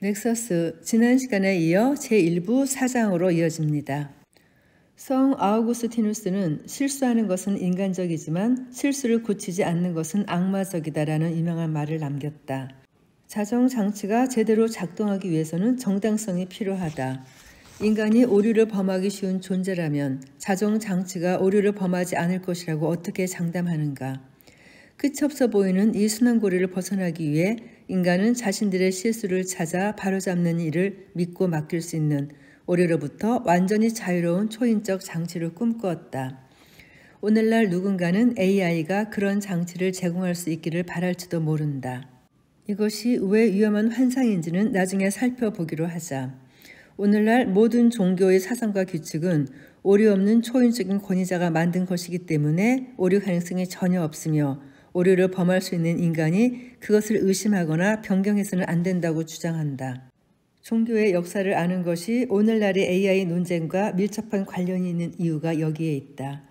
넥서스 지난 시간에 이어 제1부 4장으로 이어집니다. 성 아우구스티누스는 실수하는 것은 인간적이지만 실수를 고치지 않는 것은 악마적이다라는 유명한 말을 남겼다. 자정장치가 제대로 작동하기 위해서는 정당성이 필요하다. 인간이 오류를 범하기 쉬운 존재라면 자정장치가 오류를 범하지 않을 것이라고 어떻게 장담하는가. 끝이 없어 보이는 이 순환고리를 벗어나기 위해 인간은 자신들의 실수를 찾아 바로잡는 일을 믿고 맡길 수 있는 오류로부터 완전히 자유로운 초인적 장치를 꿈꾸었다. 오늘날 누군가는 AI가 그런 장치를 제공할 수 있기를 바랄지도 모른다. 이것이 왜 위험한 환상인지는 나중에 살펴보기로 하자. 오늘날 모든 종교의 사상과 규칙은 오류 없는 초인적인 권위자가 만든 것이기 때문에 오류 가능성이 전혀 없으며 오류를 범할 수 있는 인간이 그것을 의심하거나 변경해서는 안 된다고 주장한다. 종교의 역사를 아는 것이 오늘날의 AI 논쟁과 밀접한 관련이 있는 이유가 여기에 있다.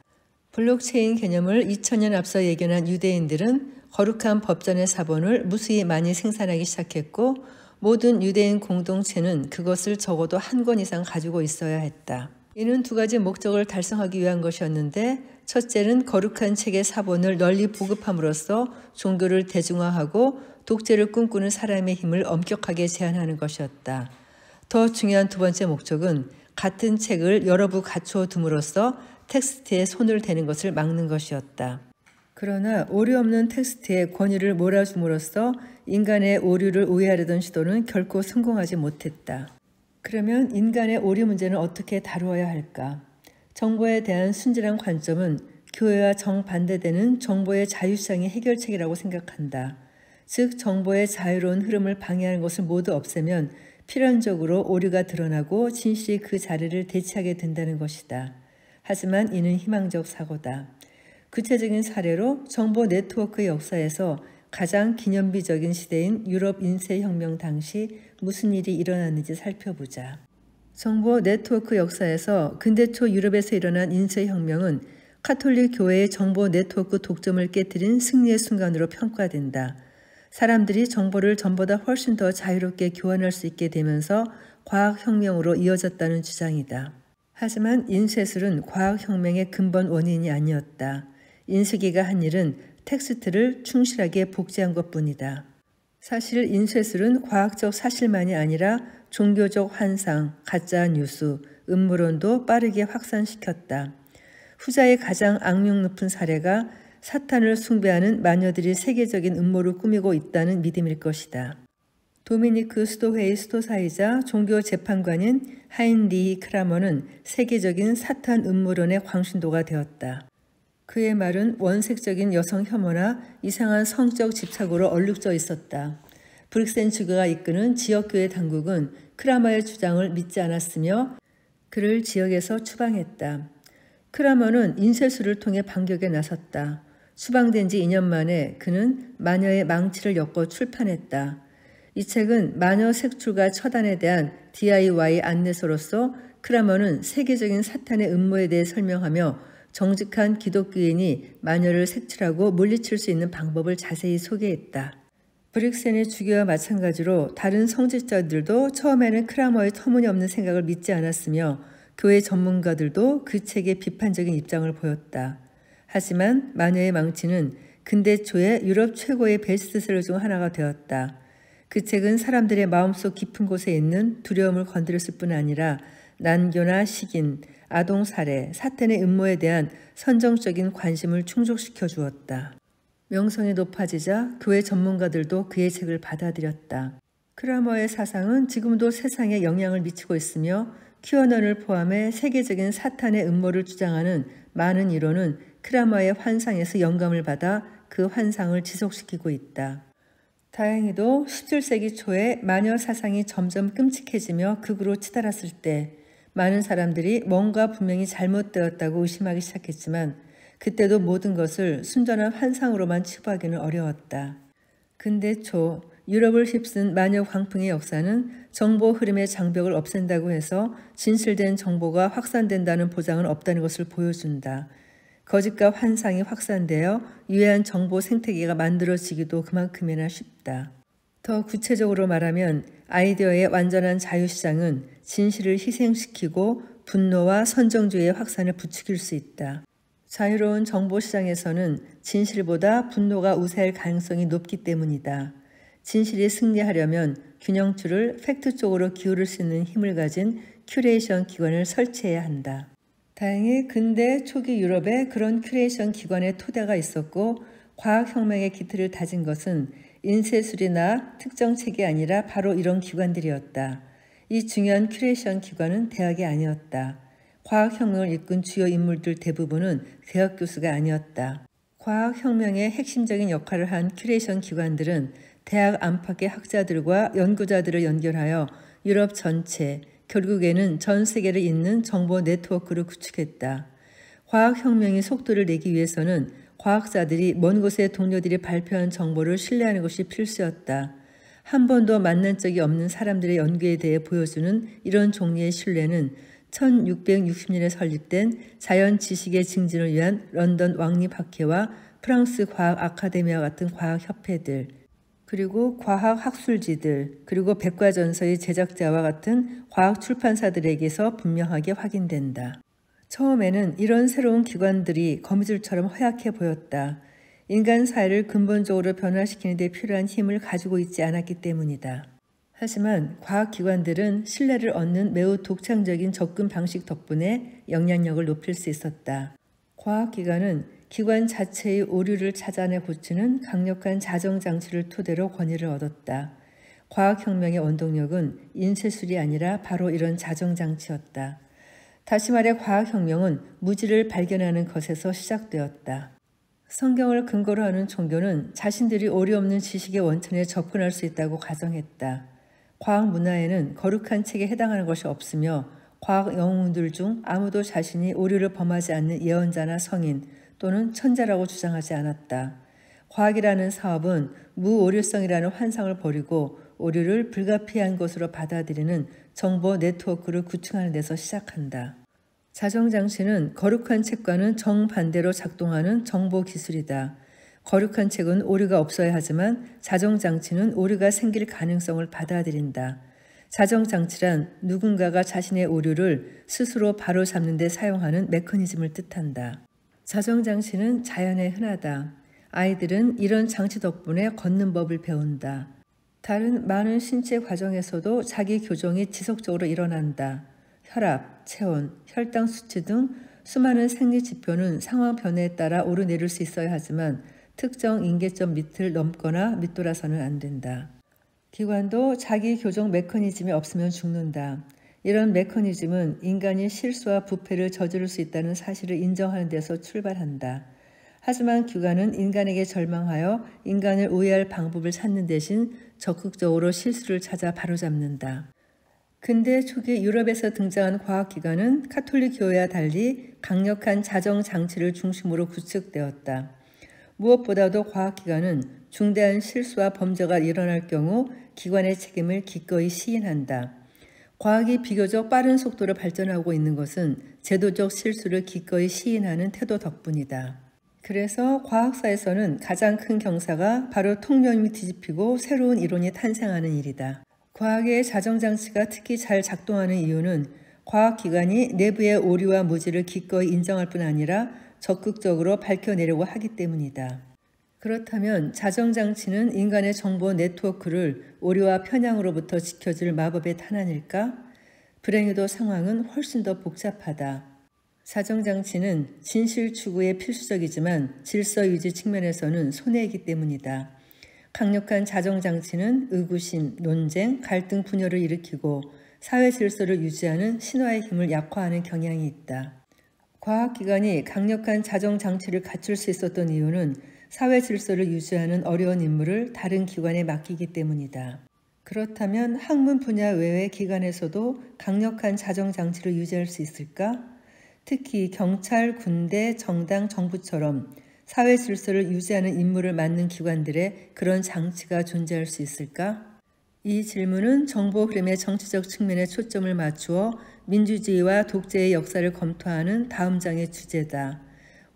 블록체인 개념을 2000년 앞서 예견한 유대인들은 거룩한 법전의 사본을 무수히 많이 생산하기 시작했고 모든 유대인 공동체는 그것을 적어도 한 권 이상 가지고 있어야 했다. 이는 두 가지 목적을 달성하기 위한 것이었는데 첫째는 거룩한 책의 사본을 널리 보급함으로써 종교를 대중화하고 독재를 꿈꾸는 사람의 힘을 엄격하게 제한하는 것이었다. 더 중요한 두 번째 목적은 같은 책을 여러 부 갖추어 둠으로써 텍스트에 손을 대는 것을 막는 것이었다. 그러나 오류 없는 텍스트에 권위를 몰아줌으로써 인간의 오류를 우회하려던 시도는 결코 성공하지 못했다. 그러면 인간의 오류 문제는 어떻게 다루어야 할까? 정보에 대한 순진한 관점은 교회와 정반대되는 정보의 자유시장의 해결책이라고 생각한다. 즉 정보의 자유로운 흐름을 방해하는 것을 모두 없애면 필연적으로 오류가 드러나고 진실이 그 자리를 대체하게 된다는 것이다. 하지만 이는 희망적 사고다. 구체적인 사례로 정보 네트워크의 역사에서 가장 기념비적인 시대인 유럽 인쇄혁명 당시 무슨 일이 일어났는지 살펴보자. 정보 네트워크 역사에서 근대 초 유럽에서 일어난 인쇄혁명은 카톨릭 교회의 정보 네트워크 독점을 깨뜨린 승리의 순간으로 평가된다. 사람들이 정보를 전보다 훨씬 더 자유롭게 교환할 수 있게 되면서 과학혁명으로 이어졌다는 주장이다. 하지만 인쇄술은 과학혁명의 근본 원인이 아니었다. 인쇄기가 한 일은 텍스트를 충실하게 복제한 것뿐이다. 사실 인쇄술은 과학적 사실만이 아니라 종교적 환상, 가짜 뉴스, 음모론도 빠르게 확산시켰다. 후자의 가장 악명 높은 사례가 사탄을 숭배하는 마녀들이 세계적인 음모를 꾸미고 있다는 믿음일 것이다. 도미니크 수도회의 수도사이자 종교 재판관인 하인리히 크라머는 세계적인 사탄 음모론의 광신도가 되었다. 그의 말은 원색적인 여성 혐오나 이상한 성적 집착으로 얼룩져 있었다. 브릭센츠그가 이끄는 지역교회 당국은 크라머의 주장을 믿지 않았으며 그를 지역에서 추방했다. 크라머는 인쇄술을 통해 반격에 나섰다. 추방된 지 2년 만에 그는 마녀의 망치를 엮어 출판했다. 이 책은 마녀 색출과 처단에 대한 DIY 안내서로서 크라머는 세계적인 사탄의 음모에 대해 설명하며 정직한 기독교인이 마녀를 색출하고 물리칠 수 있는 방법을 자세히 소개했다. 브릭센의 주교와 마찬가지로 다른 성직자들도 처음에는 크라머의 터무니없는 생각을 믿지 않았으며 교회 전문가들도 그 책에 비판적인 입장을 보였다. 하지만 마녀의 망치는 근대 초의 유럽 최고의 베스트셀러 중 하나가 되었다. 그 책은 사람들의 마음속 깊은 곳에 있는 두려움을 건드렸을 뿐 아니라 난교나 식인, 아동살해, 사탄의 음모에 대한 선정적인 관심을 충족시켜 주었다. 명성이 높아지자 교회 전문가들도 그의 책을 받아들였다. 크라머의 사상은 지금도 세상에 영향을 미치고 있으며 큐어넌을 포함해 세계적인 사탄의 음모를 주장하는 많은 이론은 크라머의 환상에서 영감을 받아 그 환상을 지속시키고 있다. 다행히도 17세기 초에 마녀 사상이 점점 끔찍해지며 극으로 치달았을 때 많은 사람들이 뭔가 분명히 잘못되었다고 의심하기 시작했지만 그때도 모든 것을 순전한 환상으로만 치부하기는 어려웠다. 근대 초 유럽을 휩쓴 마녀 광풍의 역사는 정보 흐름의 장벽을 없앤다고 해서 진실된 정보가 확산된다는 보장은 없다는 것을 보여준다. 거짓과 환상이 확산되어 유해한 정보 생태계가 만들어지기도 그만큼이나 쉽다. 더 구체적으로 말하면 아이디어의 완전한 자유시장은 진실을 희생시키고 분노와 선정주의의 확산을 부추길 수 있다. 자유로운 정보시장에서는 진실보다 분노가 우세할 가능성이 높기 때문이다. 진실이 승리하려면 균형추를 팩트 쪽으로 기울일 수 있는 힘을 가진 큐레이션 기관을 설치해야 한다. 다행히 근대 초기 유럽에 그런 큐레이션 기관의 토대가 있었고 과학혁명의 기틀을 다진 것은 인쇄술이나 특정 책이 아니라 바로 이런 기관들이었다. 이 중요한 큐레이션 기관은 대학이 아니었다. 과학혁명을 이끈 주요 인물들 대부분은 대학 교수가 아니었다. 과학혁명의 핵심적인 역할을 한 큐레이션 기관들은 대학 안팎의 학자들과 연구자들을 연결하여 유럽 전체, 결국에는 전 세계를 잇는 정보 네트워크를 구축했다. 과학혁명의 속도를 내기 위해서는 과학자들이 먼 곳의 동료들이 발표한 정보를 신뢰하는 것이 필수였다. 한 번도 만난 적이 없는 사람들의 연구에 대해 보여주는 이런 종류의 신뢰는 1660년에 설립된 자연 지식의 증진을 위한 런던 왕립학회와 프랑스 과학 아카데미와 같은 과학협회들, 그리고 과학학술지들, 그리고 백과전서의 제작자와 같은 과학 출판사들에게서 분명하게 확인된다. 처음에는 이런 새로운 기관들이 거미줄처럼 허약해 보였다. 인간 사회를 근본적으로 변화시키는 데 필요한 힘을 가지고 있지 않았기 때문이다. 하지만 과학기관들은 신뢰를 얻는 매우 독창적인 접근 방식 덕분에 영향력을 높일 수 있었다. 과학기관은 기관 자체의 오류를 찾아내 고치는 강력한 자정장치를 토대로 권위를 얻었다. 과학혁명의 원동력은 인쇄술이 아니라 바로 이런 자정장치였다. 다시 말해 과학혁명은 무지를 발견하는 것에서 시작되었다. 성경을 근거로 하는 종교는 자신들이 오류 없는 지식의 원천에 접근할 수 있다고 가정했다. 과학 문화에는 거룩한 책에 해당하는 것이 없으며 과학 영웅들 중 아무도 자신이 오류를 범하지 않는 예언자나 성인 또는 천재라고 주장하지 않았다. 과학이라는 사업은 무오류성이라는 환상을 버리고 오류를 불가피한 것으로 받아들이는 정보 네트워크를 구축하는 데서 시작한다. 자정장치는 거룩한 책과는 정반대로 작동하는 정보 기술이다. 거룩한 책은 오류가 없어야 하지만 자정장치는 오류가 생길 가능성을 받아들인다. 자정장치란 누군가가 자신의 오류를 스스로 바로잡는 데 사용하는 메커니즘을 뜻한다. 자정장치는 자연에 흔하다. 아이들은 이런 장치 덕분에 걷는 법을 배운다. 다른 많은 신체 과정에서도 자기 교정이 지속적으로 일어난다. 혈압, 체온, 혈당 수치 등 수많은 생리 지표는 상황 변화에 따라 오르내릴 수 있어야 하지만 특정 인계점 밑을 넘거나 밑돌아서는 안 된다. 기관도 자기 교정 메커니즘이 없으면 죽는다. 이런 메커니즘은 인간이 실수와 부패를 저지를 수 있다는 사실을 인정하는 데서 출발한다. 하지만 기관은 인간에게 절망하여 인간을 우회할 방법을 찾는 대신 적극적으로 실수를 찾아 바로잡는다. 근대 초기 유럽에서 등장한 과학기관은 카톨릭 교회와 달리 강력한 자정장치를 중심으로 구축되었다. 무엇보다도 과학기관은 중대한 실수와 범죄가 일어날 경우 기관의 책임을 기꺼이 시인한다. 과학이 비교적 빠른 속도로 발전하고 있는 것은 제도적 실수를 기꺼이 시인하는 태도 덕분이다. 그래서 과학사에서는 가장 큰 경사가 바로 통념이 뒤집히고 새로운 이론이 탄생하는 일이다. 과학의 자정장치가 특히 잘 작동하는 이유는 과학기관이 내부의 오류와 무지를 기꺼이 인정할 뿐 아니라 적극적으로 밝혀내려고 하기 때문이다. 그렇다면 자정장치는 인간의 정보 네트워크를 오류와 편향으로부터 지켜줄 마법의 탄환일까? 불행히도 상황은 훨씬 더 복잡하다. 자정장치는 진실 추구에 필수적이지만 질서 유지 측면에서는 손해이기 때문이다. 강력한 자정장치는 의구심, 논쟁, 갈등 분열을 일으키고 사회 질서를 유지하는 신화의 힘을 약화하는 경향이 있다. 과학기관이 강력한 자정장치를 갖출 수 있었던 이유는 사회 질서를 유지하는 어려운 임무를 다른 기관에 맡기기 때문이다. 그렇다면 학문 분야 외의 기관에서도 강력한 자정장치를 유지할 수 있을까? 특히 경찰, 군대, 정당, 정부처럼 사회 질서를 유지하는 임무를 맡는 기관들에 그런 장치가 존재할 수 있을까? 이 질문은 정보 흐름의 정치적 측면에 초점을 맞추어 민주주의와 독재의 역사를 검토하는 다음 장의 주제다.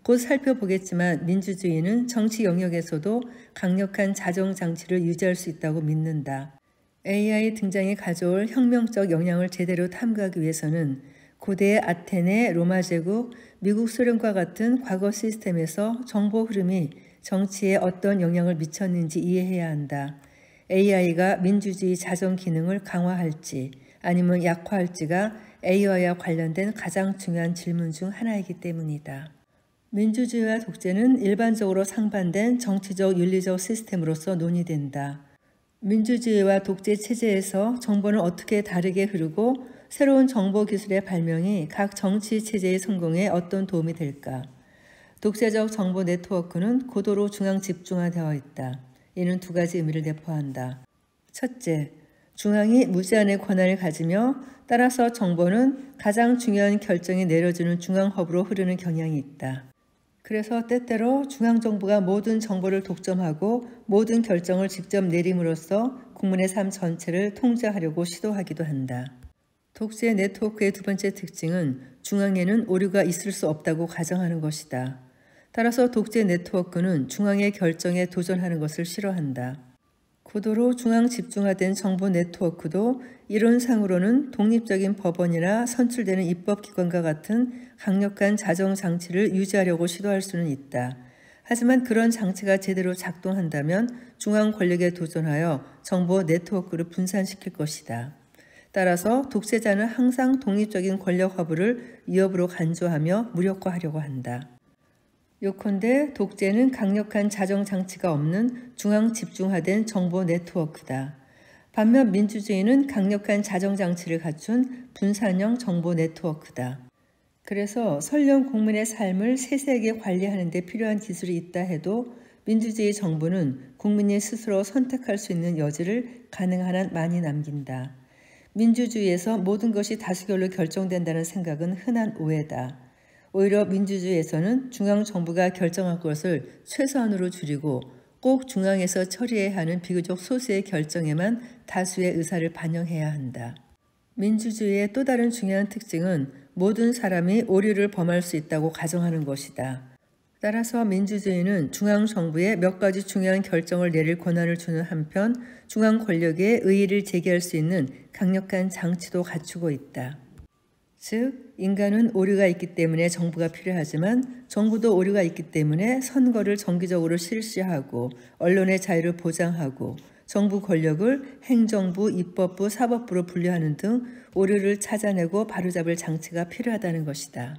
곧 살펴보겠지만 민주주의는 정치 영역에서도 강력한 자정장치를 유지할 수 있다고 믿는다. AI 등장이 가져올 혁명적 영향을 제대로 탐구하기 위해서는 고대 아테네, 로마 제국, 미국 소련과 같은 과거 시스템에서 정보 흐름이 정치에 어떤 영향을 미쳤는지 이해해야 한다. AI가 민주주의 자정 기능을 강화할지 아니면 약화할지가 AI와 관련된 가장 중요한 질문 중 하나이기 때문이다. 민주주의와 독재는 일반적으로 상반된 정치적 윤리적 시스템으로서 논의된다. 민주주의와 독재 체제에서 정보는 어떻게 다르게 흐르고 새로운 정보 기술의 발명이 각 정치 체제의 성공에 어떤 도움이 될까? 독재적 정보 네트워크는 고도로 중앙 집중화되어 있다. 이는 두 가지 의미를 내포한다. 첫째, 중앙이 무제한의 권한을 가지며 따라서 정보는 가장 중요한 결정이 내려지는 중앙 허브로 흐르는 경향이 있다. 그래서 때때로 중앙정부가 모든 정보를 독점하고 모든 결정을 직접 내림으로써 국민의 삶 전체를 통제하려고 시도하기도 한다. 독재 네트워크의 두 번째 특징은 중앙에는 오류가 있을 수 없다고 가정하는 것이다. 따라서 독재 네트워크는 중앙의 결정에 도전하는 것을 싫어한다. 고도로 중앙 집중화된 정보 네트워크도 이론상으로는 독립적인 법원이나 선출되는 입법기관과 같은 강력한 자정장치를 유지하려고 시도할 수는 있다. 하지만 그런 장치가 제대로 작동한다면 중앙 권력에 도전하여 정보 네트워크를 분산시킬 것이다. 따라서 독재자는 항상 독립적인 권력 허브를 위협으로 간주하며 무력화하려고 한다. 요컨대 독재는 강력한 자정장치가 없는 중앙 집중화된 정보 네트워크다. 반면 민주주의는 강력한 자정장치를 갖춘 분산형 정보 네트워크다. 그래서 설령 국민의 삶을 세세하게 관리하는 데 필요한 기술이 있다 해도 민주주의 정부는 국민이 스스로 선택할 수 있는 여지를 가능한 한 많이 남긴다. 민주주의에서 모든 것이 다수결로 결정된다는 생각은 흔한 오해다. 오히려 민주주의에서는 중앙정부가 결정할 것을 최소한으로 줄이고 꼭 중앙에서 처리해야 하는 비교적 소수의 결정에만 다수의 의사를 반영해야 한다. 민주주의의 또 다른 중요한 특징은 모든 사람이 오류를 범할 수 있다고 가정하는 것이다. 따라서 민주주의는 중앙정부에 몇 가지 중요한 결정을 내릴 권한을 주는 한편 중앙 권력에 의의를 제기할 수 있는 강력한 장치도 갖추고 있다. 즉, 인간은 오류가 있기 때문에 정부가 필요하지만 정부도 오류가 있기 때문에 선거를 정기적으로 실시하고 언론의 자유를 보장하고 정부 권력을 행정부, 입법부, 사법부로 분류하는 등 오류를 찾아내고 바로잡을 장치가 필요하다는 것이다.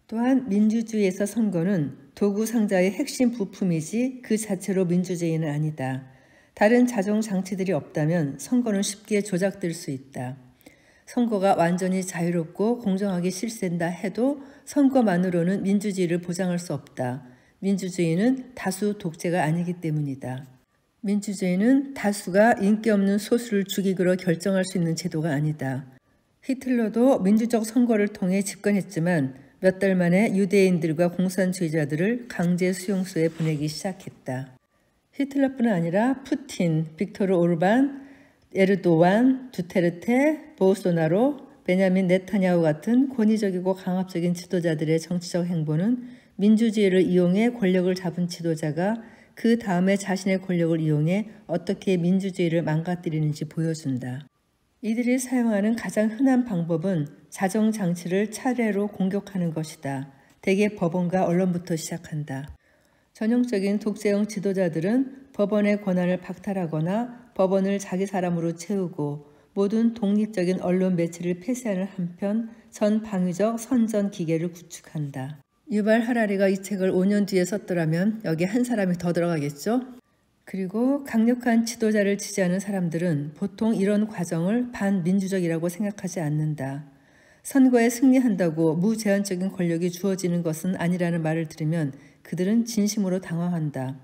또한 민주주의에서 선거는 도구 상자의 핵심 부품이지 그 자체로 민주주의는 아니다. 다른 자정 장치들이 없다면 선거는 쉽게 조작될 수 있다. 선거가 완전히 자유롭고 공정하게 실시된다 해도 선거만으로는 민주주의를 보장할 수 없다. 민주주의는 다수 독재가 아니기 때문이다. 민주주의는 다수가 인기 없는 소수를 죽이기로 결정할 수 있는 제도가 아니다. 히틀러도 민주적 선거를 통해 집권했지만 몇 달 만에 유대인들과 공산주의자들을 강제 수용소에 보내기 시작했다. 히틀러뿐 아니라 푸틴, 빅토르 오르반, 에르도안, 두테르테, 보소나로, 베냐민 네타냐후 같은 권위적이고 강압적인 지도자들의 정치적 행보는 민주주의를 이용해 권력을 잡은 지도자가 그 다음에 자신의 권력을 이용해 어떻게 민주주의를 망가뜨리는지 보여준다. 이들이 사용하는 가장 흔한 방법은 자정장치를 차례로 공격하는 것이다. 대개 법원과 언론부터 시작한다. 전형적인 독재형 지도자들은 법원의 권한을 박탈하거나 법원을 자기 사람으로 채우고 모든 독립적인 언론 매체를 폐쇄하는 한편 전방위적 선전 기계를 구축한다. 유발 하라리가 이 책을 5년 뒤에 썼더라면 여기 한 사람이 더 들어가겠죠? 그리고 강력한 지도자를 지지하는 사람들은 보통 이런 과정을 반민주적이라고 생각하지 않는다. 선거에 승리한다고 무제한적인 권력이 주어지는 것은 아니라는 말을 들으면 그들은 진심으로 당황한다.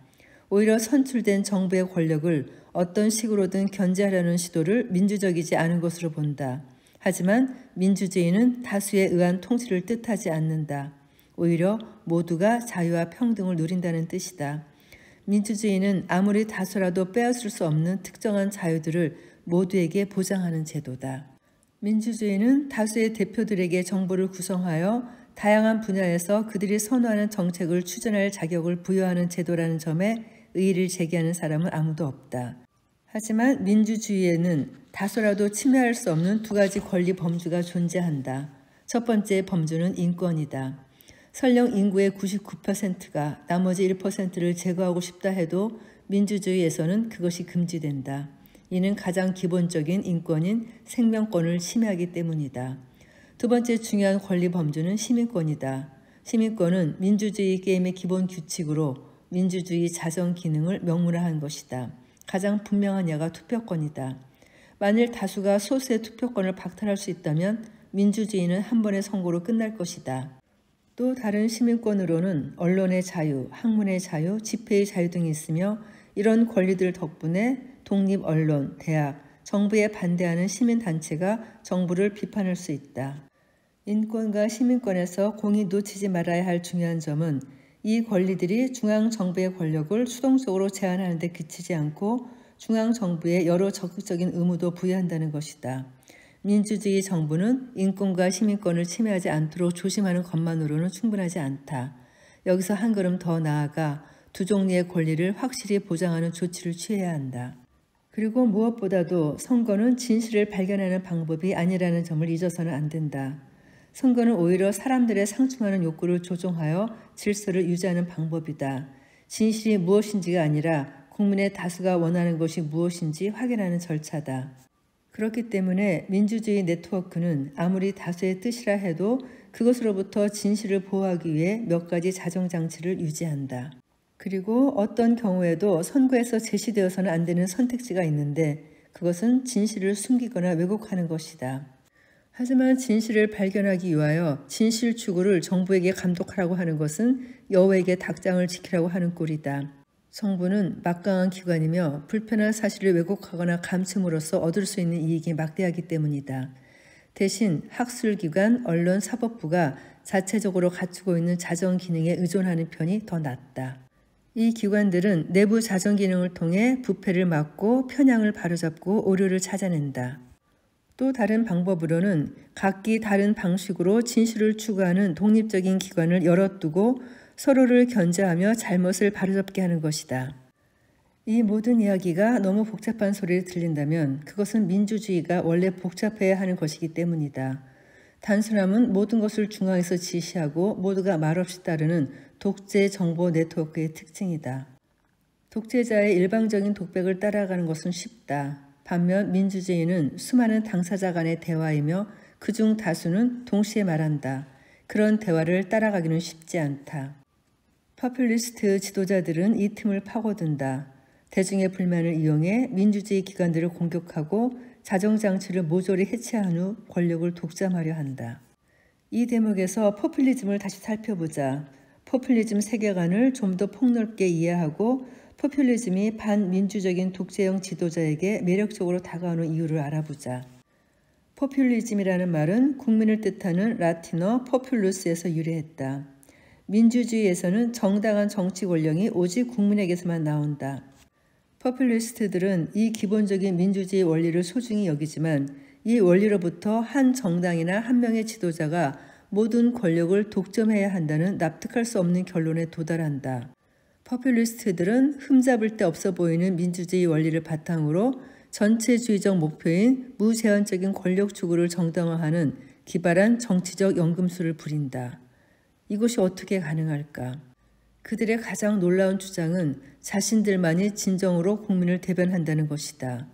오히려 선출된 정부의 권력을 어떤 식으로든 견제하려는 시도를 민주적이지 않은 것으로 본다. 하지만 민주주의는 다수에 의한 통치를 뜻하지 않는다. 오히려 모두가 자유와 평등을 누린다는 뜻이다. 민주주의는 아무리 다수라도 빼앗을 수 없는 특정한 자유들을 모두에게 보장하는 제도다. 민주주의는 다수의 대표들에게 정부를 구성하여 다양한 분야에서 그들이 선호하는 정책을 추진할 자격을 부여하는 제도라는 점에 의의를 제기하는 사람은 아무도 없다. 하지만 민주주의에는 다소라도 침해할 수 없는 두 가지 권리 범주가 존재한다. 첫 번째 범주는 인권이다. 설령 인구의 99%가 나머지 1%를 제거하고 싶다 해도 민주주의에서는 그것이 금지된다. 이는 가장 기본적인 인권인 생명권을 침해하기 때문이다. 두 번째 중요한 권리 범주는 시민권이다. 시민권은 민주주의 게임의 기본 규칙으로 민주주의 자정 기능을 명문화한 것이다. 가장 분명한 예가 투표권이다. 만일 다수가 소수의 투표권을 박탈할 수 있다면 민주주의는 한 번의 선고로 끝날 것이다. 또 다른 시민권으로는 언론의 자유, 학문의 자유, 집회의 자유 등이 있으며 이런 권리들 덕분에 독립 언론, 대학, 정부에 반대하는 시민단체가 정부를 비판할 수 있다. 인권과 시민권에서 공이 놓치지 말아야 할 중요한 점은 이 권리들이 중앙정부의 권력을 수동적으로 제한하는 데 그치지 않고 중앙정부에 여러 적극적인 의무도 부여한다는 것이다. 민주주의 정부는 인권과 시민권을 침해하지 않도록 조심하는 것만으로는 충분하지 않다. 여기서 한 걸음 더 나아가 두 종류의 권리를 확실히 보장하는 조치를 취해야 한다. 그리고 무엇보다도 선거는 진실을 발견하는 방법이 아니라는 점을 잊어서는 안 된다. 선거는 오히려 사람들의 상충하는 욕구를 조종하여 질서를 유지하는 방법이다. 진실이 무엇인지가 아니라 국민의 다수가 원하는 것이 무엇인지 확인하는 절차다. 그렇기 때문에 민주주의 네트워크는 아무리 다수의 뜻이라 해도 그것으로부터 진실을 보호하기 위해 몇 가지 자정장치를 유지한다. 그리고 어떤 경우에도 선거에서 제시되어서는 안 되는 선택지가 있는데 그것은 진실을 숨기거나 왜곡하는 것이다. 하지만 진실을 발견하기 위하여 진실 추구를 정부에게 감독하라고 하는 것은 여우에게 닭장을 지키라고 하는 꼴이다. 정부는 막강한 기관이며 불편한 사실을 왜곡하거나 감춤으로써 얻을 수 있는 이익이 막대하기 때문이다. 대신 학술기관, 언론, 사법부가 자체적으로 갖추고 있는 자정 기능에 의존하는 편이 더 낫다. 이 기관들은 내부 자정 기능을 통해 부패를 막고 편향을 바로잡고 오류를 찾아낸다. 또 다른 방법으로는 각기 다른 방식으로 진실을 추구하는 독립적인 기관을 열어두고 서로를 견제하며 잘못을 바로잡게 하는 것이다. 이 모든 이야기가 너무 복잡한 소리를 들린다면 그것은 민주주의가 원래 복잡해야 하는 것이기 때문이다. 단순함은 모든 것을 중앙에서 지시하고 모두가 말없이 따르는 독재 정보 네트워크의 특징이다. 독재자의 일방적인 독백을 따라가는 것은 쉽다. 반면 민주주의는 수많은 당사자 간의 대화이며 그중 다수는 동시에 말한다. 그런 대화를 따라가기는 쉽지 않다. 포퓰리스트 지도자들은 이 틈을 파고든다. 대중의 불만을 이용해 민주주의 기관들을 공격하고 자정장치를 모조리 해체한 후 권력을 독점하려 한다. 이 대목에서 포퓰리즘을 다시 살펴보자. 포퓰리즘 세계관을 좀 더 폭넓게 이해하고 포퓰리즘이 반민주적인 독재형 지도자에게 매력적으로 다가오는 이유를 알아보자. 포퓰리즘이라는 말은 국민을 뜻하는 라틴어 포퓰루스에서 유래했다. 민주주의에서는 정당한 정치 권력이 오직 국민에게서만 나온다. 포퓰리스트들은 이 기본적인 민주주의 원리를 소중히 여기지만 이 원리로부터 한 정당이나 한 명의 지도자가 모든 권력을 독점해야 한다는 납득할 수 없는 결론에 도달한다. 포퓰리스트들은 흠잡을 데 없어 보이는 민주주의 원리를 바탕으로 전체주의적 목표인 무제한적인 권력 추구를 정당화하는 기발한 정치적 연금술을 부린다. 이것이 어떻게 가능할까? 그들의 가장 놀라운 주장은 자신들만이 진정으로 국민을 대변한다는 것이다.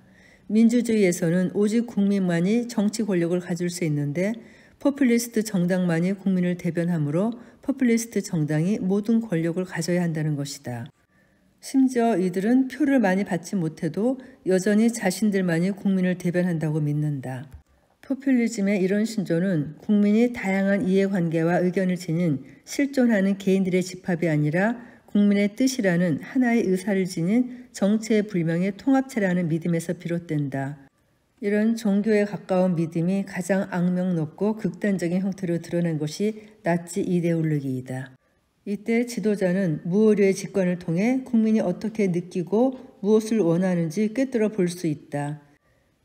민주주의에서는 오직 국민만이 정치 권력을 가질 수 있는데 포퓰리스트 정당만이 국민을 대변하므로 포퓰리스트 정당이 모든 권력을 가져야 한다는 것이다. 심지어 이들은 표를 많이 받지 못해도 여전히 자신들만이 국민을 대변한다고 믿는다. 포퓰리즘의 이런 신조는 국민이 다양한 이해관계와 의견을 지닌 실존하는 개인들의 집합이 아니라 국민의 뜻이라는 하나의 의사를 지닌 정체불명의 통합체라는 믿음에서 비롯된다. 이런 종교에 가까운 믿음이 가장 악명 높고 극단적인 형태로 드러난 것이 나치 이데올로기이다. 이때 지도자는 무오류의 직관을 통해 국민이 어떻게 느끼고 무엇을 원하는지 꿰뚫어 볼 수 있다.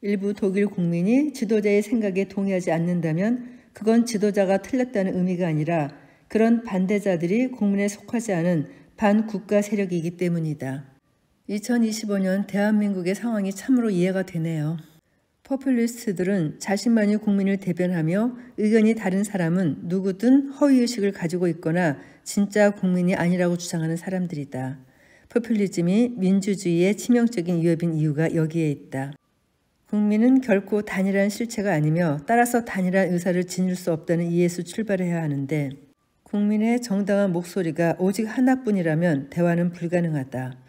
일부 독일 국민이 지도자의 생각에 동의하지 않는다면 그건 지도자가 틀렸다는 의미가 아니라 그런 반대자들이 국민에 속하지 않은 반국가 세력이기 때문이다. 2025년 대한민국의 상황이 참으로 이해가 되네요. 포퓰리스트들은 자신만이 국민을 대변하며 의견이 다른 사람은 누구든 허위의식을 가지고 있거나 진짜 국민이 아니라고 주장하는 사람들이다. 포퓰리즘이 민주주의의 치명적인 위협인 이유가 여기에 있다. 국민은 결코 단일한 실체가 아니며 따라서 단일한 의사를 지닐 수 없다는 이해에서 출발해야 하는데 국민의 정당한 목소리가 오직 하나뿐이라면 대화는 불가능하다.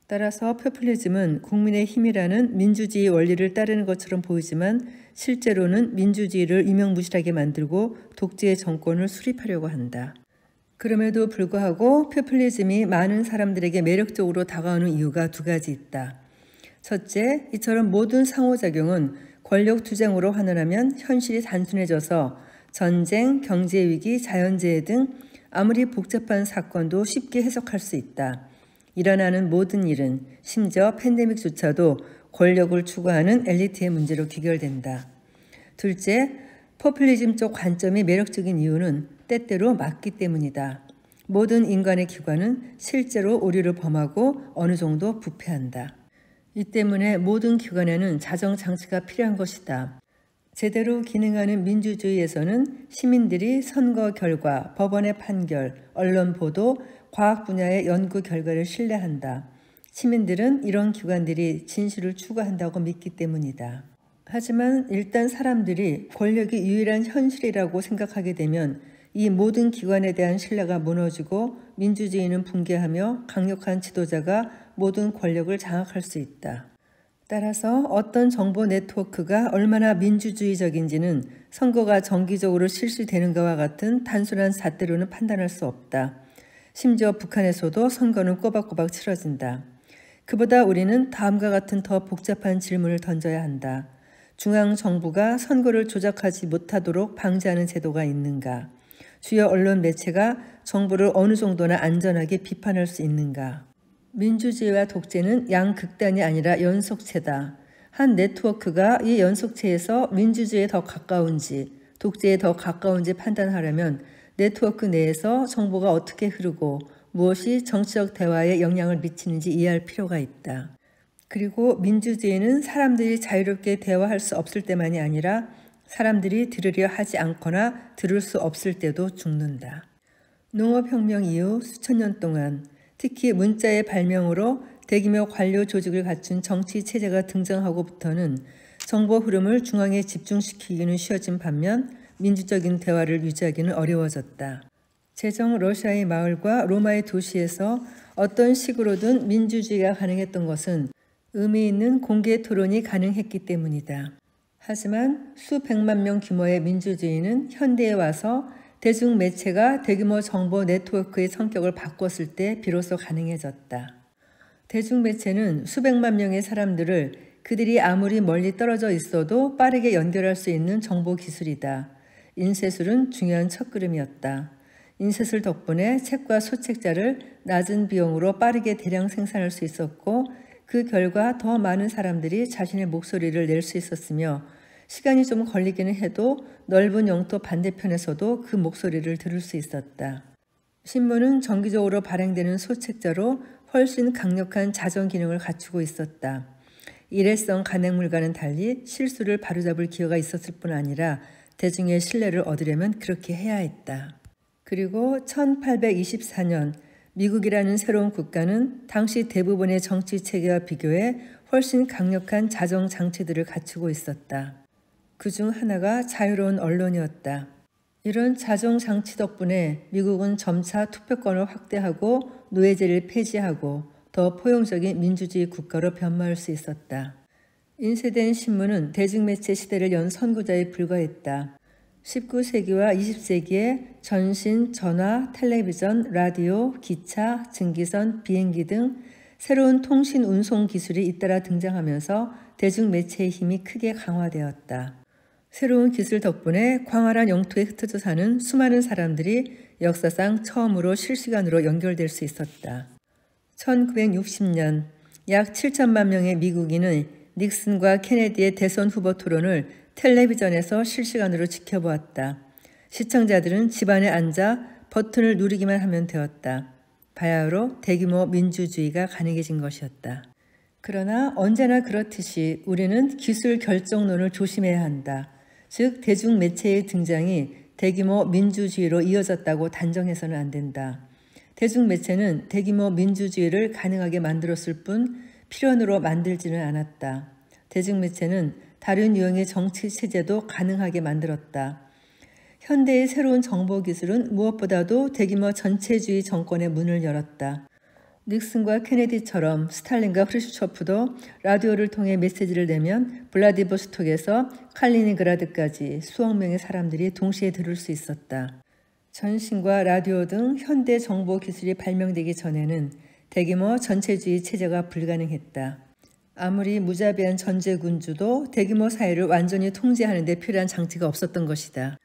따라서 포퓰리즘은 국민의 힘이라는 민주주의 원리를 따르는 것처럼 보이지만 실제로는 민주주의를 유명무실하게 만들고 독재의 정권을 수립하려고 한다. 그럼에도 불구하고 포퓰리즘이 많은 사람들에게 매력적으로 다가오는 이유가 두 가지 있다. 첫째, 이처럼 모든 상호작용은 권력 투쟁으로 환원하면 현실이 단순해져서 전쟁, 경제위기, 자연재해 등 아무리 복잡한 사건도 쉽게 해석할 수 있다. 일어나는 모든 일은 심지어 팬데믹조차도 권력을 추구하는 엘리트의 문제로 귀결된다. 둘째, 포퓰리즘 쪽 관점이 매력적인 이유는 때때로 맞기 때문이다. 모든 인간의 기관은 실제로 오류를 범하고 어느 정도 부패한다. 이 때문에 모든 기관에는 자정장치가 필요한 것이다. 제대로 기능하는 민주주의에서는 시민들이 선거 결과, 법원의 판결, 언론 보도, 과학 분야의 연구 결과를 신뢰한다. 시민들은 이런 기관들이 진실을 추구한다고 믿기 때문이다. 하지만 일단 사람들이 권력이 유일한 현실이라고 생각하게 되면 이 모든 기관에 대한 신뢰가 무너지고 민주주의는 붕괴하며 강력한 지도자가 모든 권력을 장악할 수 있다. 따라서 어떤 정보 네트워크가 얼마나 민주주의적인지는 선거가 정기적으로 실시되는가와 같은 단순한 잣대로는 판단할 수 없다. 심지어 북한에서도 선거는 꼬박꼬박 치러진다. 그보다 우리는 다음과 같은 더 복잡한 질문을 던져야 한다. 중앙정부가 선거를 조작하지 못하도록 방지하는 제도가 있는가? 주요 언론 매체가 정부를 어느 정도나 안전하게 비판할 수 있는가? 민주주의와 독재는 양극단이 아니라 연속체다. 한 네트워크가 이 연속체에서 민주주의에 더 가까운지 독재에 더 가까운지 판단하려면 네트워크 내에서 정보가 어떻게 흐르고 무엇이 정치적 대화에 영향을 미치는지 이해할 필요가 있다. 그리고 민주주의는 사람들이 자유롭게 대화할 수 없을 때만이 아니라 사람들이 들으려 하지 않거나 들을 수 없을 때도 죽는다. 농업혁명 이후 수천 년 동안 특히 문자의 발명으로 대규모 관료 조직을 갖춘 정치 체제가 등장하고부터는 정보 흐름을 중앙에 집중시키기는 쉬워진 반면 민주적인 대화를 유지하기는 어려워졌다. 제정 러시아의 마을과 로마의 도시에서 어떤 식으로든 민주주의가 가능했던 것은 의미 있는 공개 토론이 가능했기 때문이다. 하지만 수백만 명 규모의 민주주의는 현대에 와서 대중매체가 대규모 정보 네트워크의 성격을 바꿨을 때 비로소 가능해졌다. 대중매체는 수백만 명의 사람들을 그들이 아무리 멀리 떨어져 있어도 빠르게 연결할 수 있는 정보 기술이다. 인쇄술은 중요한 첫걸음이었다. 인쇄술 덕분에 책과 소책자를 낮은 비용으로 빠르게 대량 생산할 수 있었고 그 결과 더 많은 사람들이 자신의 목소리를 낼 수 있었으며 시간이 좀 걸리기는 해도 넓은 영토 반대편에서도 그 목소리를 들을 수 있었다. 신문은 정기적으로 발행되는 소책자로 훨씬 강력한 자정 기능을 갖추고 있었다. 일회성 간행물과는 달리 실수를 바로잡을 기회가 있었을 뿐 아니라 대중의 신뢰를 얻으려면 그렇게 해야 했다. 그리고 1824년 미국이라는 새로운 국가는 당시 대부분의 정치 체계와 비교해 훨씬 강력한 자정 장치들을 갖추고 있었다. 그중 하나가 자유로운 언론이었다. 이런 자정 장치 덕분에 미국은 점차 투표권을 확대하고 노예제를 폐지하고 더 포용적인 민주주의 국가로 변모할 수 있었다. 인쇄된 신문은 대중매체 시대를 연 선구자에 불과했다. 19세기와 20세기에 전신, 전화, 텔레비전, 라디오, 기차, 증기선, 비행기 등 새로운 통신 운송 기술이 잇따라 등장하면서 대중매체의 힘이 크게 강화되었다. 새로운 기술 덕분에 광활한 영토에 흩어져 사는 수많은 사람들이 역사상 처음으로 실시간으로 연결될 수 있었다. 1960년 약 7천만 명의 미국인은 닉슨과 케네디의 대선 후보 토론을 텔레비전에서 실시간으로 지켜보았다. 시청자들은 집안에 앉아 버튼을 누르기만 하면 되었다. 바야흐로 대규모 민주주의가 가능해진 것이었다. 그러나 언제나 그렇듯이 우리는 기술 결정론을 조심해야 한다. 즉 대중매체의 등장이 대규모 민주주의로 이어졌다고 단정해서는 안 된다. 대중매체는 대규모 민주주의를 가능하게 만들었을 뿐 필연으로 만들지는 않았다. 대중매체는 다른 유형의 정치체제도 가능하게 만들었다. 현대의 새로운 정보기술은 무엇보다도 대규모 전체주의 정권의 문을 열었다. 닉슨과 케네디처럼 스탈린과 프르슈초프도 라디오를 통해 메시지를 내면 블라디보스톡에서 칼리니그라드까지 수억 명의 사람들이 동시에 들을 수 있었다. 전신과 라디오 등 현대 정보 기술이 발명되기 전에는 대규모 전체주의 체제가 불가능했다. 아무리 무자비한 전제군주도 대규모 사회를 완전히 통제하는 데 필요한 장치가 없었던 것이다.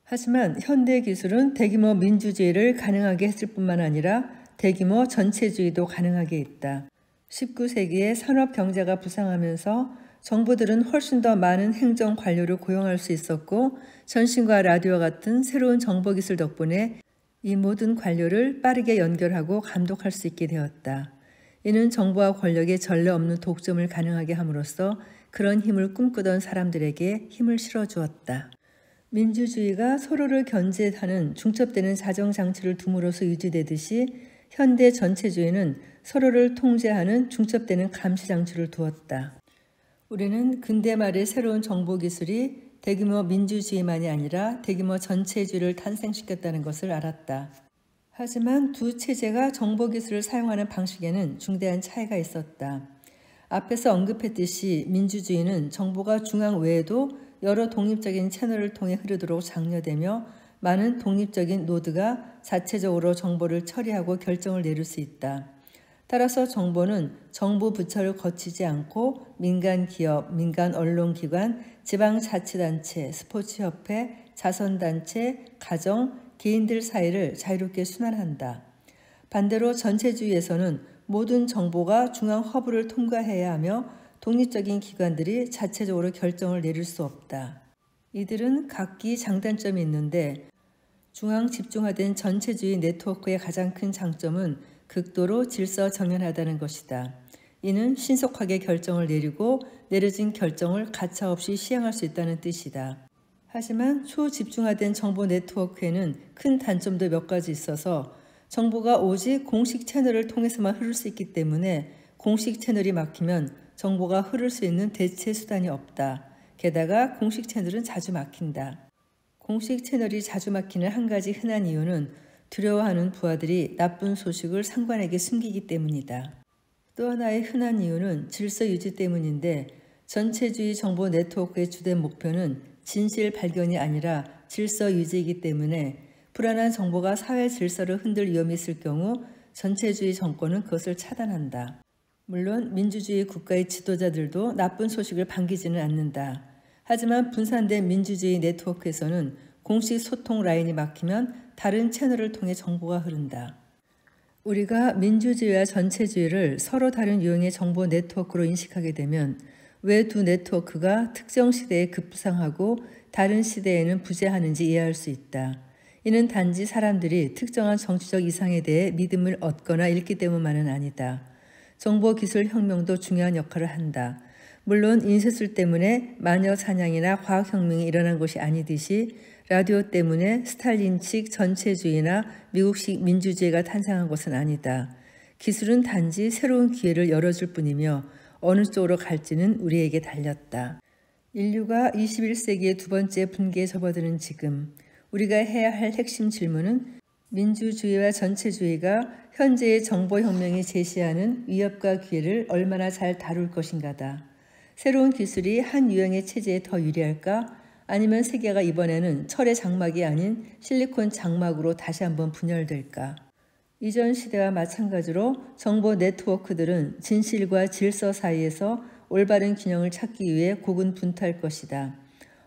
하지만 현대 기술은 대규모 민주주의를 가능하게 했을 뿐만 아니라 대규모 전체주의도 가능하게 했다. 19세기에 산업 경제가 부상하면서 정부들은 훨씬 더 많은 행정 관료를 고용할 수 있었고 전신과 라디오와 같은 새로운 정보기술 덕분에 이 모든 관료를 빠르게 연결하고 감독할 수 있게 되었다. 이는 정부와 권력의 전례 없는 독점을 가능하게 함으로써 그런 힘을 꿈꾸던 사람들에게 힘을 실어주었다. 민주주의가 서로를 견제하는 중첩되는 사정장치를 둠으로써 유지되듯이 현대 전체주의는 서로를 통제하는 중첩되는 감시장치를 두었다. 우리는 근대 말의 새로운 정보기술이 대규모 민주주의만이 아니라 대규모 전체주의를 탄생시켰다는 것을 알았다. 하지만 두 체제가 정보기술을 사용하는 방식에는 중대한 차이가 있었다. 앞에서 언급했듯이 민주주의는 정보가 중앙 외에도 여러 독립적인 채널을 통해 흐르도록 장려되며 많은 독립적인 노드가 자체적으로 정보를 처리하고 결정을 내릴 수 있다. 따라서 정보는 정부 부처를 거치지 않고 민간 기업, 민간 언론기관, 지방자치단체, 스포츠협회, 자선단체, 가정, 개인들 사이를 자유롭게 순환한다. 반대로 전체주의에서는 모든 정보가 중앙 허브를 통과해야 하며 독립적인 기관들이 자체적으로 결정을 내릴 수 없다. 이들은 각기 장단점이 있는데 중앙 집중화된 전체주의 네트워크의 가장 큰 장점은 극도로 질서정연하다는 것이다. 이는 신속하게 결정을 내리고 내려진 결정을 가차없이 시행할 수 있다는 뜻이다. 하지만 초집중화된 정보 네트워크에는 큰 단점도 몇 가지 있어서 정보가 오직 공식 채널을 통해서만 흐를 수 있기 때문에 공식 채널이 막히면 정보가 흐를 수 있는 대체 수단이 없다. 게다가 공식 채널은 자주 막힌다. 공식 채널이 자주 막히는 한 가지 흔한 이유는 두려워하는 부하들이 나쁜 소식을 상관에게 숨기기 때문이다. 또 하나의 흔한 이유는 질서 유지 때문인데 전체주의 정보 네트워크의 주된 목표는 진실 발견이 아니라 질서 유지이기 때문에 불안한 정보가 사회 질서를 흔들 위험이 있을 경우 전체주의 정권은 그것을 차단한다. 물론 민주주의 국가의 지도자들도 나쁜 소식을 반기지는 않는다. 하지만 분산된 민주주의 네트워크에서는 공식 소통 라인이 막히면 다른 채널을 통해 정보가 흐른다. 우리가 민주주의와 전체주의를 서로 다른 유형의 정보 네트워크로 인식하게 되면 왜 두 네트워크가 특정 시대에 급부상하고 다른 시대에는 부재하는지 이해할 수 있다. 이는 단지 사람들이 특정한 정치적 이상에 대해 믿음을 얻거나 잃기 때문만은 아니다. 정보기술 혁명도 중요한 역할을 한다. 물론 인쇄술 때문에 마녀 사냥이나 과학혁명이 일어난 것이 아니듯이 라디오 때문에 스탈린식 전체주의나 미국식 민주주의가 탄생한 것은 아니다. 기술은 단지 새로운 기회를 열어줄 뿐이며 어느 쪽으로 갈지는 우리에게 달렸다. 인류가 21세기의 두 번째 분기에 접어드는 지금 우리가 해야 할 핵심 질문은 민주주의와 전체주의가 현재의 정보혁명이 제시하는 위협과 기회를 얼마나 잘 다룰 것인가다. 새로운 기술이 한 유형의 체제에 더 유리할까? 아니면 세계가 이번에는 철의 장막이 아닌 실리콘 장막으로 다시 한번 분열될까? 이전 시대와 마찬가지로 정보 네트워크들은 진실과 질서 사이에서 올바른 균형을 찾기 위해 고군분투할 것이다.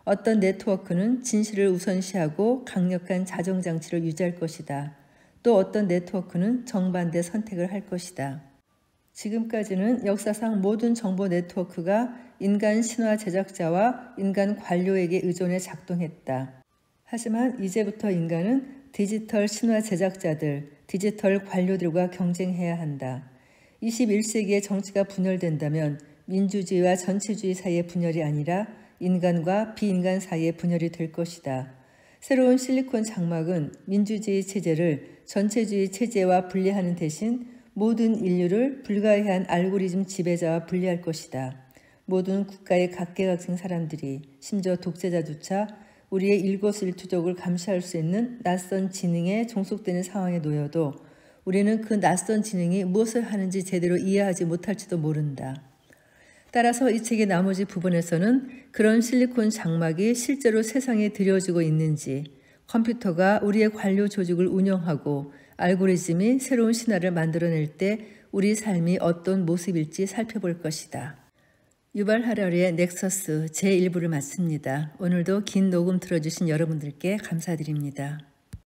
어떤 네트워크는 진실을 우선시하고 강력한 자정장치를 유지할 것이다. 또 어떤 네트워크는 정반대 선택을 할 것이다. 지금까지는 역사상 모든 정보 네트워크가 인간 신화 제작자와 인간 관료에게 의존해 작동했다. 하지만 이제부터 인간은 디지털 신화 제작자들, 디지털 관료들과 경쟁해야 한다. 21세기의 정치가 분열된다면 민주주의와 전체주의 사이의 분열이 아니라 인간과 비인간 사이의 분열이 될 것이다. 새로운 실리콘 장막은 민주주의 체제를 전체주의 체제와 분리하는 대신 모든 인류를 불가해한 알고리즘 지배자와 분리할 것이다. 모든 국가의 각계각층 사람들이, 심지어 독재자조차 우리의 일거수일투족을 감시할 수 있는 낯선 지능에 종속되는 상황에 놓여도 우리는 그 낯선 지능이 무엇을 하는지 제대로 이해하지 못할지도 모른다. 따라서 이 책의 나머지 부분에서는 그런 실리콘 장막이 실제로 세상에 들여지고 있는지, 컴퓨터가 우리의 관료 조직을 운영하고 알고리즘이 새로운 신화를 만들어낼 때 우리 삶이 어떤 모습일지 살펴볼 것이다. 유발 하라리의 넥서스 제1부를 마칩니다. 오늘도 긴 녹음 들어주신 여러분들께 감사드립니다.